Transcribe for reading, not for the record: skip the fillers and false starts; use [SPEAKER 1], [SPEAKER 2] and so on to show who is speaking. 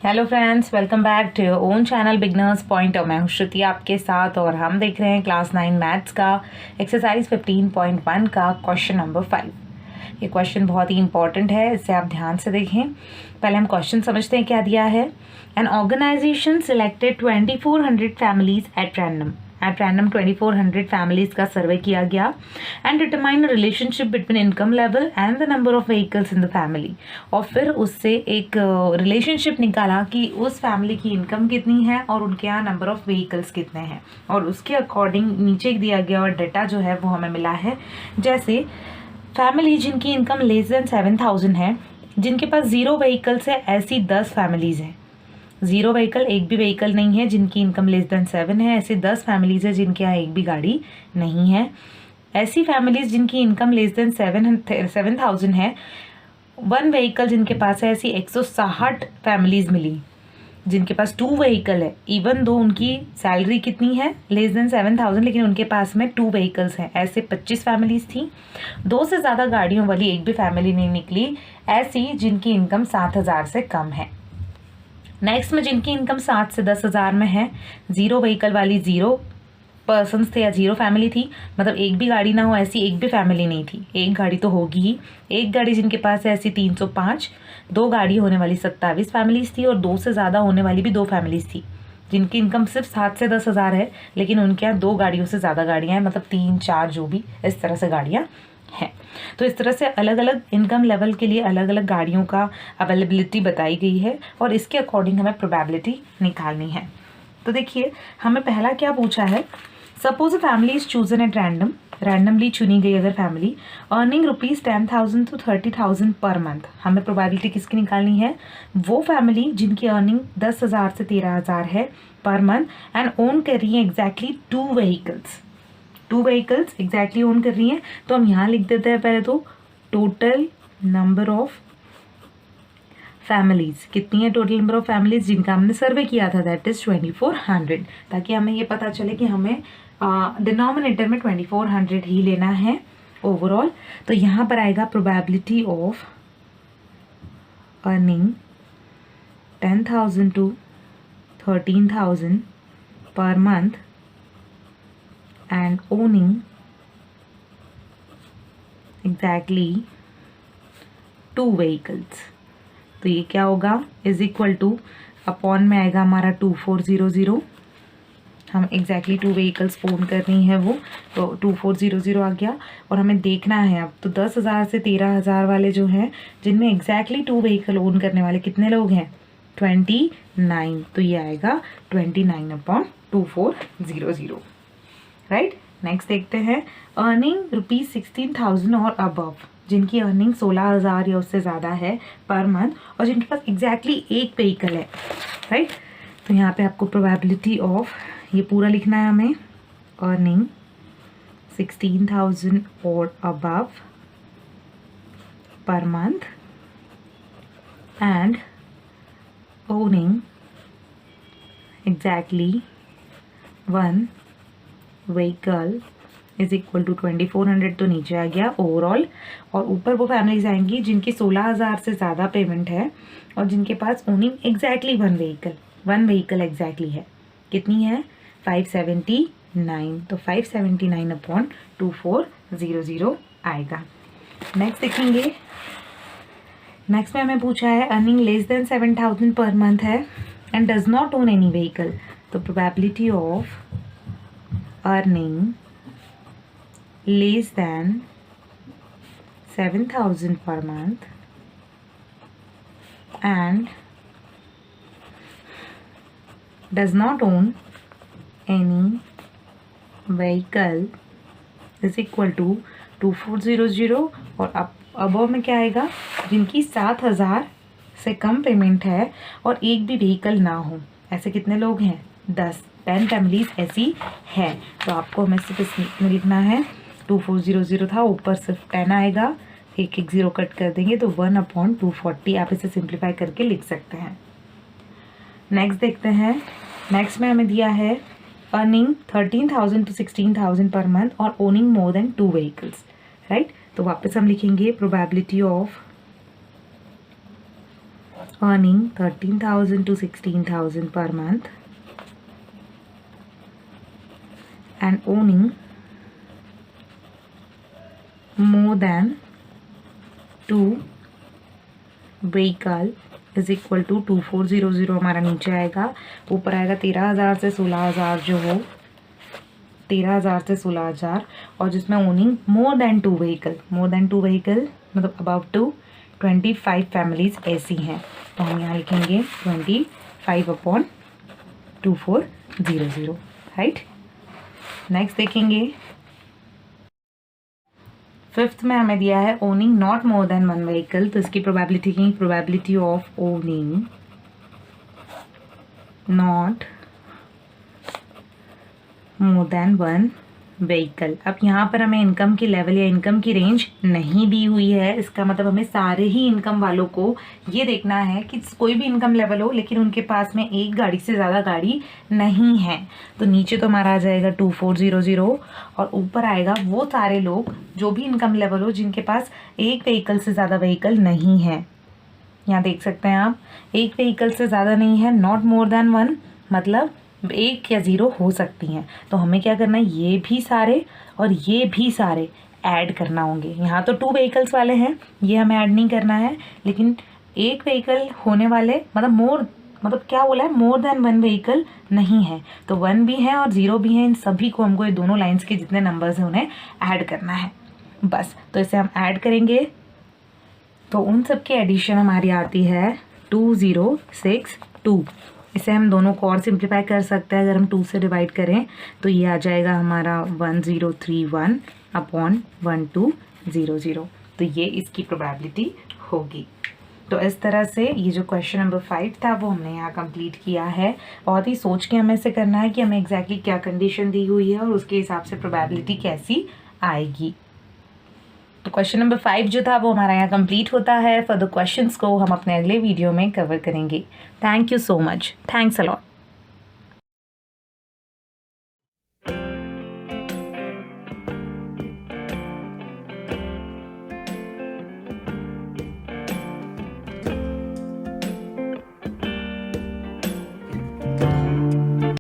[SPEAKER 1] Hello friends, welcome back to your own channel beginners pointer. मैं हूं श्रुति आपके साथ और हम देख रहे हैं क्लास 9 मैथ्स का एक्सरसाइज 15.1 का क्वेश्चन नंबर 5। ये क्वेश्चन बहुत ही इंपॉर्टेंट है, इससे आप ध्यान से देखें। पहले हम क्वेश्चन समझते हैं क्या दिया है। An organisation selected 2400 families at random 2400 families का सर्वे किया गया and determine relationship between income level and the number of vehicles in the family. और फिर उससे एक रिलेशनशिप निकाला कि उस फैमिली की इनकम कितनी है और उनके यहाँ नंबर ऑफ व्हीकल्स कितने हैं, और उसके अकॉर्डिंग नीचे दिया गया और डेटा जो है वो हमें मिला है। जैसे फैमिली जिनकी इनकम लेस देन 7000 है, जिनके पास 0 व्हीकल्स है, ऐसी 10 फैमिलीज हैं। 0 व्हीकल, एक भी व्हीकल नहीं है, जिनकी इनकम लेस देन 7 है, ऐसे 10 फैमिलीज है जिनके यहाँ एक भी गाड़ी नहीं है। ऐसी फैमिलीज जिनकी इनकम लेस देन 7000 है, 1 व्हीकल जिनके पास है, ऐसी 160 फैमिलीज मिली जिनके पास 2 व्हीकल है। इवन दो उनकी सैलरी कितनी है, लेस देन 7000, लेकिन उनके पास में 2 व्हीकल्स हैं, ऐसे 25 फैमिलीज थी। 2 से ज़्यादा गाड़ियों वाली एक भी फैमिली नहीं निकली, ऐसी जिनकी इनकम 7000 से कम है। नेक्स्ट में जिनकी इनकम 7 से 10,000 में है, 0 व्हीकल वाली 0 पर्सन्स थे या 0 फैमिली थी, मतलब एक भी गाड़ी ना हो ऐसी एक भी फैमिली नहीं थी। एक गाड़ी तो होगी ही, एक गाड़ी जिनके पास है ऐसी 305, 2 गाड़ी होने वाली 27 फैमिलीज थी, और 2 से ज़्यादा होने वाली भी 2 फैमिलीज थी जिनकी इनकम सिर्फ 7 से 10,000 है, लेकिन उनके यहाँ 2 गाड़ियों से ज़्यादा गाड़ियाँ हैं, मतलब 3, 4 जो भी इस तरह से गाड़ियाँ हैं। तो इस तरह से अलग अलग इनकम लेवल के लिए अलग अलग गाड़ियों का अवेलेबिलिटी बताई गई है, और इसके अकॉर्डिंग हमें प्रोबेबिलिटी निकालनी है। तो देखिए, हमें पहला क्या पूछा है। Suppose a family is chosen at random, randomly चुनी गई अगर family, earning ₹10,000 to 30,000 per month. हमें प्रोबेबिलिटी किसकी निकालनी है, वो फैमिली जिनकी अर्निंग 10,000 से 13,000 है पर मंथ एंड ओन कर रही है एग्जैक्टली 2 व्हीकल्स एग्जैक्टली ओन कर रही हैं। तो हम यहाँ लिख देते हैं पहले तो टोटल नंबर ऑफ फैमिलीज। कितनी है टोटल नंबर ऑफ फैमिलीज जिनका हमने सर्वे किया था, दैट इज 2400, ताकि हमें ये पता चले कि हमें डिनोमिनेटर में 2400 ही लेना है ओवरऑल। तो यहाँ पर आएगा probability of earning 10,000 to 13,000 per month and owning exactly 2 vehicles। तो ये क्या होगा, इज इक्वल टू अपॉन में आएगा हमारा 2400। हम एग्जैक्टली 2 व्हीकल्स ओन करनी है वो, तो 2400 आ गया। और हमें देखना है अब तो 10,000 से 13,000 वाले जो हैं, जिनमें एग्जैक्टली 2 व्हीकल ओन करने वाले कितने लोग हैं, 29। तो ये आएगा 29/2400, राइट। नेक्स्ट देखते हैं, अर्निंग ₹16,000 और अबव, जिनकी अर्निंग 16,000 या उससे ज़्यादा है पर मंथ, और जिनके पास एग्जैक्टली एक व्हीकल है, राइट। तो यहाँ पे आपको प्रोबेबिलिटी ऑफ, ये पूरा लिखना है हमें, अर्निंग 16,000 और above per month and owning exactly 1 vehicle is equal to 2400। तो नीचे आ गया ओवरऑल, और ऊपर वो फैमिलीज आएंगी जिनकी 16,000 से ज़्यादा पेमेंट है और जिनके पास ओनिंग एग्जैक्टली 1 व्हीकल एग्जैक्टली है। कितनी है, 579। तो 579/2400 आएगा। नेक्स्ट देखेंगे, नेक्स्ट में हमें पूछा है earning less than 7,000 per month है and does not own any vehicle. तो probability of earning less than 7,000 per month and does not own any vehicle is equal to 2400। और अबव में क्या आएगा, जिनकी 7,000 से कम पेमेंट है और एक भी व्हीकल ना हो, ऐसे कितने लोग हैं, 10 फैमिलीज ऐसी है। तो आपको हमें सिर्फ इसमें लिखना है 2400 था, ऊपर सिर्फ 10 आएगा, एक 0 कट कर देंगे तो 1/240। आप इसे सिंप्लीफाई करके लिख सकते हैं। नेक्स्ट देखते हैं, नेक्स्ट में हमें दिया है अर्निंग 13,000 to 16,000 पर मंथ और owning more than 2 vehicles, right. तो वापस हम लिखेंगे probability of earning 13,000 to 16,000 per month and owning more than 2 vehicle is equal to 2400 हमारा नीचे आएगा, ऊपर आएगा 13,000 से 16,000 जो हो 13,000 से 16,000 और जिसमें owning more than 2 vehicle, more than 2 vehicle मतलब अबाउट टू 25 फैमिलीज ऐसी हैं, तो हम यहाँ लिखेंगे 25/2400 राइट। नेक्स्ट देखेंगे फिफ्थ में हमें दिया है owning not more than 1 vehicle, तो इसकी प्रोबेबिलिटी की probability of owning not more than 1 vehicle. अब यहाँ पर हमें इनकम की लेवल या इनकम की रेंज नहीं दी हुई है, इसका मतलब हमें सारे ही इनकम वालों को ये देखना है कि कोई भी इनकम लेवल हो लेकिन उनके पास में एक गाड़ी से ज़्यादा गाड़ी नहीं है, तो नीचे तो हमारा आ जाएगा 2400 और ऊपर आएगा वो सारे लोग जो भी इनकम लेवल हो जिनके पास एक व्हीकल से ज़्यादा व्हीकल नहीं है। यहाँ देख सकते हैं आप, एक व्हीकल से ज़्यादा नहीं है, नॉट मोर देन 1 मतलब 1 या 0 हो सकती हैं, तो हमें क्या करना है ये भी सारे और ये भी सारे ऐड करना होंगे। यहाँ तो 2 व्हीकल्स वाले हैं, ये हमें ऐड नहीं करना है, लेकिन एक व्हीकल होने वाले मतलब क्या बोला है मोर देन 1 व्हीकल नहीं है, तो 1 भी है और 0 भी है, इन सभी को हमको ये दोनों लाइन्स के जितने नंबर्स हैं उन्हें ऐड करना है बस। तो इसे हम ऐड करेंगे तो उन सब की एडिशन हमारी आती है 2062। इसे हम दोनों को और सिंप्लीफाई कर सकते हैं, अगर हम 2 से डिवाइड करें तो ये आ जाएगा हमारा 1031/1200, तो ये इसकी प्रोबेबिलिटी होगी। तो इस तरह से ये जो क्वेश्चन नंबर 5 था वो हमने यहाँ कंप्लीट किया है। बहुत ही सोच के हमें इसे करना है कि हमें एग्जैक्टली क्या कंडीशन दी हुई है और उसके हिसाब से प्रोबेबिलिटी कैसी आएगी। तो क्वेश्चन नंबर 5 जो था वो हमारा यहाँ कंप्लीट होता है। फर्दर क्वेश्चंस को हम अपने अगले वीडियो में कवर करेंगे। Thank you so much, thanks a lot.